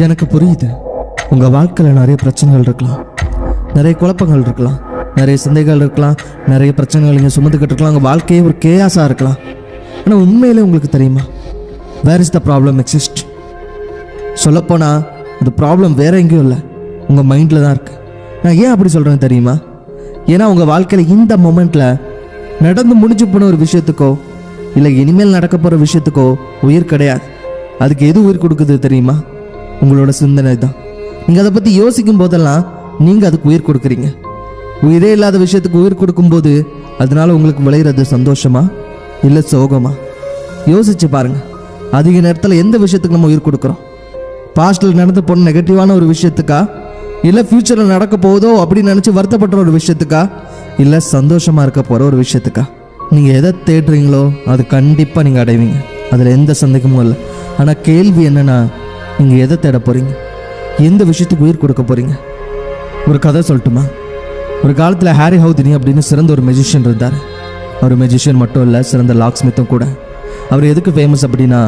எனக்கு புரியுது. உங்கள் வாழ்க்கையில் நிறைய பிரச்சனைகள் இருக்கலாம், நிறைய குழப்பங்கள் இருக்கலாம், நிறைய சிந்தைகள் இருக்கலாம், நிறைய பிரச்சனைகள் நீங்கள் சுமந்துக்கிட்டு இருக்கலாம். உங்கள் வாழ்க்கையே ஒரு கேயாஸாக இருக்கலாம். ஆனால் உண்மையிலே உங்களுக்கு தெரியுமா, where is the problem exist? சொல்லப்போனால் அந்த ப்ராப்ளம் வேறு எங்கேயும் இல்லை, உங்கள் மைண்டில் தான் இருக்குது. நான் ஏன் அப்படி சொல்கிறேன்னு தெரியுமா? ஏன்னா உங்கள் வாழ்க்கையில் இந்த மொமெண்ட்டில் நடந்து முடிஞ்சு போன ஒரு விஷயத்துக்கோ இல்லை இனிமேல் நடக்க போகிற விஷயத்துக்கோ உயிர் கிடையாது. அதுக்கு எது உயிர் கொடுக்குது தெரியுமா? உங்களோட சிந்தனை தான். நீங்கள் அதை பற்றி யோசிக்கும் போதெல்லாம் நீங்கள் அதுக்கு உயிர் கொடுக்குறீங்க. உயிரே இல்லாத விஷயத்துக்கு உயிர் கொடுக்கும்போது அதனால உங்களுக்கு விளையிறது சந்தோஷமா இல்லை சோகமா? யோசிச்சு பாருங்க. அதிக நேரத்தில் எந்த விஷயத்துக்கு நம்ம உயிர் கொடுக்குறோம்? பாஸ்டில் நடந்து போன நெகட்டிவான ஒரு விஷயத்துக்கா, இல்லை ஃப்யூச்சரில் நடக்க போகுதோ அப்படின்னு நினச்சி வருத்தப்பட்ட ஒரு விஷயத்துக்கா, இல்லை சந்தோஷமாக இருக்க போகிற ஒரு விஷயத்துக்கா? நீங்கள் எதை தேடுறீங்களோ அது கண்டிப்பாக நீங்கள் அடைவீங்க, அதில் எந்த சந்தேகமும் இல்லை. ஆனால் கேள்வி என்னென்னா, நீங்கள் எதை தேட போகிறீங்க? எந்த விஷயத்துக்கு உயிர் கொடுக்க போகிறீங்க? ஒரு கதை சொல்லட்டுமா? ஒரு காலத்தில் ஹாரி ஹவுதினி அப்படின்னு சிறந்த ஒரு மெஜிஷியன் இருந்தார். அவர் மெஜிஷியன் மட்டும் இல்லை, சிறந்த லாக் ஸ்மித்தும் கூட. அவர் எதுக்கு ஃபேமஸ் அப்படின்னா,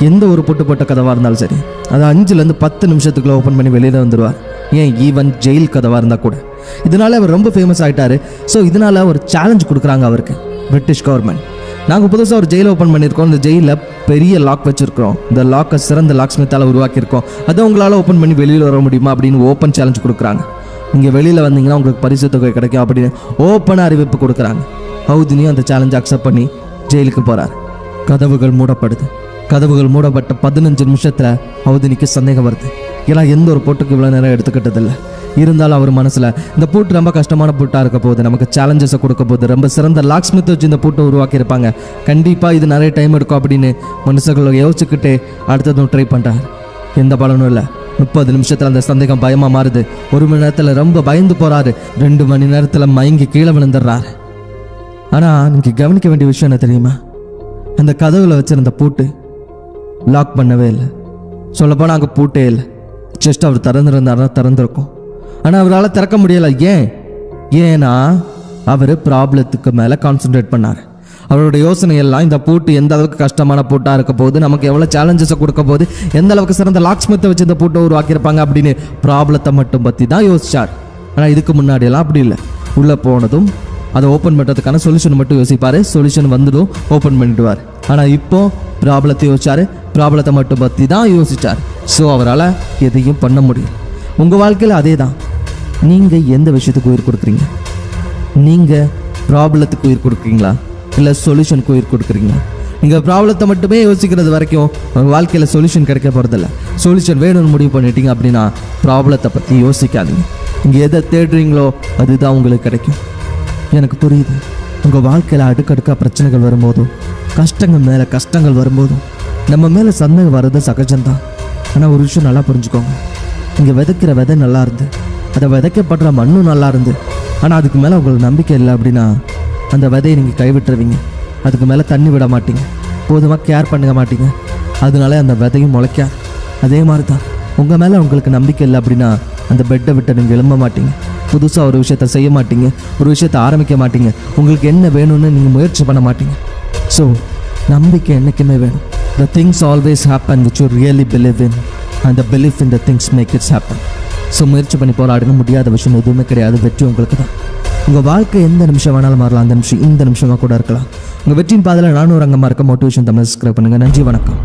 எந்த ஒரு போட்ட கதவாக இருந்தாலும் சரி அதை 5லேருந்து 10 நிமிஷத்துக்குள்ளே ஓப்பன் பண்ணி வெளியில் வந்துடுவார். ஏன் ஈவன் ஜெயில் கதவாக இருந்தால் கூட. இதனால் அவர் ரொம்ப ஃபேமஸ் ஆகிட்டார். ஸோ இதனால் ஒரு சேலஞ்ச் கொடுக்குறாங்க அவருக்கு பிரிட்டிஷ் கவர்மெண்ட். நாங்கள் புதுசாக ஒரு ஜெயில் ஓப்பன் பண்ணியிருக்கோம், இந்த ஜெயிலில் பெரிய லாக் வச்சுருக்கிறோம், இந்த லாக்கை சிறந்த லாக் ஸ்மித்தால் உருவாக்கியிருக்கோம், அதை உங்களால் ஓப்பன் பண்ணி வெளியில் வர முடியுமா அப்படின்னு ஓப்பன் சேலஞ்ச் கொடுக்குறாங்க. நீங்கள் வெளியில் வந்தீங்கன்னா உங்களுக்கு பரிசு தொகை கிடைக்கும் அப்படின்னு ஓப்பனாக அறிவிப்பு கொடுக்குறாங்க. ஹவுதினியும் அந்த சேலஞ்சை அக்செப்ட் பண்ணி ஜெயிலுக்கு போகிறார். கதவுகள் மூடப்படுது. கதவுகள் மூடப்பட்ட 15 நிமிஷத்தில் ஹவுதினிக்கு சந்தேகம் வருது. ஏன்னா எந்த ஒரு போட்டுக்கு இவ்வளோ நேரம் எடுத்துக்கிட்டதில்லை. இருந்தாலும் அவர் மனசில் இந்த பூட்டு ரொம்ப கஷ்டமான பூட்டாக இருக்க போகுது, நமக்கு சேலஞ்சஸை கொடுக்க போகுது, ரொம்ப சிறந்த லாக் ஸ்மித் வச்சு இந்த பூட்டை உருவாக்கியிருப்பாங்க, கண்டிப்பாக இது நிறைய டைம் எடுக்கும் அப்படின்னு மனுஷங்களை யோசிச்சுக்கிட்டே அடுத்ததும் ட்ரை பண்ணுறாரு. எந்த பலனும் இல்லை. 30 நிமிஷத்தில் அந்த சந்தேகம் பயமாக மாறுது. 1 மணி நேரத்தில் ரொம்ப பயந்து போகிறாரு. 2 மணி நேரத்தில் மயங்கி கீழே விழுந்துடுறாரு. ஆனால் நீங்கள் கவனிக்க வேண்டிய விஷயம் என்ன தெரியுமா? அந்த கதவுல வச்சிருந்த பூட்டு லாக் பண்ணவே இல்லை. சொல்லப்போனால் அங்கே பூட்டே இல்லை. ஜஸ்ட் அவர் திறந்துருந்தாருன்னா திறந்துருக்கும். ஆனால் அவரால் திறக்க முடியலை. ஏன்னா அவர் ப்ராப்ளத்துக்கு மேலே கான்சென்ட்ரேட் பண்ணார். அவரோட யோசனை எல்லாம் இந்த பூட்டு எந்த அளவுக்கு கஷ்டமான பூட்டாக இருக்க போகுது, நமக்கு எவ்வளோ சேலஞ்சஸை கொடுக்க போகுது, எந்த அளவுக்கு சிறந்த லாக் ஸ்மித்தை வச்சு இந்த பூட்டை உருவாக்கியிருப்பாங்க அப்படின்னு ப்ராப்ளத்தை மட்டும் பற்றி தான் யோசிச்சார். ஆனால் இதுக்கு முன்னாடியெல்லாம் அப்படி இல்லை. உள்ளே போனதும் அதை ஓப்பன் பண்ணுறதுக்கான சொல்யூஷன் மட்டும் யோசிப்பார். சொல்யூஷன் வந்துடும், ஓப்பன் பண்ணிடுவார். ஆனால் இப்போ ப்ராப்ளத்தை யோசிச்சார், ப்ராப்ளத்தை மட்டும் பற்றி தான் யோசித்தார். ஸோ அவரால் எதையும் பண்ண முடியும். உங்கள் வாழ்க்கையில் அதே தான். நீங்கள் எந்த விஷயத்துக்கு உயிர் கொடுக்குறீங்க? நீங்கள் ப்ராப்ளத்துக்கு உயிர் கொடுக்குறீங்களா இல்லை சொல்யூஷனுக்கு உயிர் கொடுக்குறீங்களா? நீங்கள் ப்ராப்ளத்தை மட்டுமே யோசிக்கிறது வரைக்கும் உங்கள் வாழ்க்கையில் சொல்யூஷன் கிடைக்க போகிறதில்ல. சொல்யூஷன் வேணும்னு முடிவு பண்ணிட்டீங்க அப்படின்னா ப்ராப்ளத்தை பற்றி யோசிக்காதீங்க. நீங்கள் எதை தேடுறீங்களோ அதுதான் உங்களுக்கு கிடைக்கும். எனக்கு புரியுது. உங்கள் வாழ்க்கையில் அடுக்கடுக்காக பிரச்சனைகள் வரும்போதும், கஷ்டங்கள் மேலே கஷ்டங்கள் வரும்போதும் நம்ம மேலே சந்தேகம் வர்றது சகஜம்தான். ஆனால் ஒரு விஷயம் நல்லா புரிஞ்சுக்கோங்க. நீங்கள் விதைக்கிற விதை நல்லா இருந்து, அதை விதைக்கப்படுற மண்ணும் நல்லா இருந்து, ஆனால் அதுக்கு மேலே உங்களுக்கு நம்பிக்கை இல்லை அப்படின்னா அந்த விதையை நீங்கள் கைவிட்டுருவீங்க. அதுக்கு மேலே தண்ணி விட மாட்டீங்க, போதுமாக கேர் பண்ண மாட்டீங்க, அதனால அந்த விதையும் முளைக்காது. அதே மாதிரி தான் உங்கள் மேலே உங்களுக்கு நம்பிக்கை இல்லை அப்படின்னா அந்த பெட்டை விட்டு நீங்கள் எழும்ப மாட்டீங்க, புதுசாக ஒரு விஷயத்தை செய்ய மாட்டீங்க, ஒரு விஷயத்தை ஆரம்பிக்க மாட்டீங்க, உங்களுக்கு என்ன வேணும்னு நீங்கள் முயற்சி பண்ண மாட்டீங்க. ஸோ நம்பிக்கை என்றைக்குமே வேணும். The things always happen which you really believe in, and the belief in the things make it happen. So முயற்சி பண்ணி போராடின முடியாத விஷயம் எதுவுமே கிடையாது. வெற்றி உங்களுக்கு தான். உங்கள் வாழ்க்கை எந்த நிமிஷம் வேணாலும் மாறலாம். அந்த நிமிஷம் இந்த நிமிஷமாக கூட இருக்கலாம். உங்கள் வெற்றியின் பாதையில் நானும் ஒரு அங்கமாக இருக்க மோட்டிவேஷன் தமிழ் சப்ஸ்கிரைப் பண்ணுங்கள். நன்றி, வணக்கம்.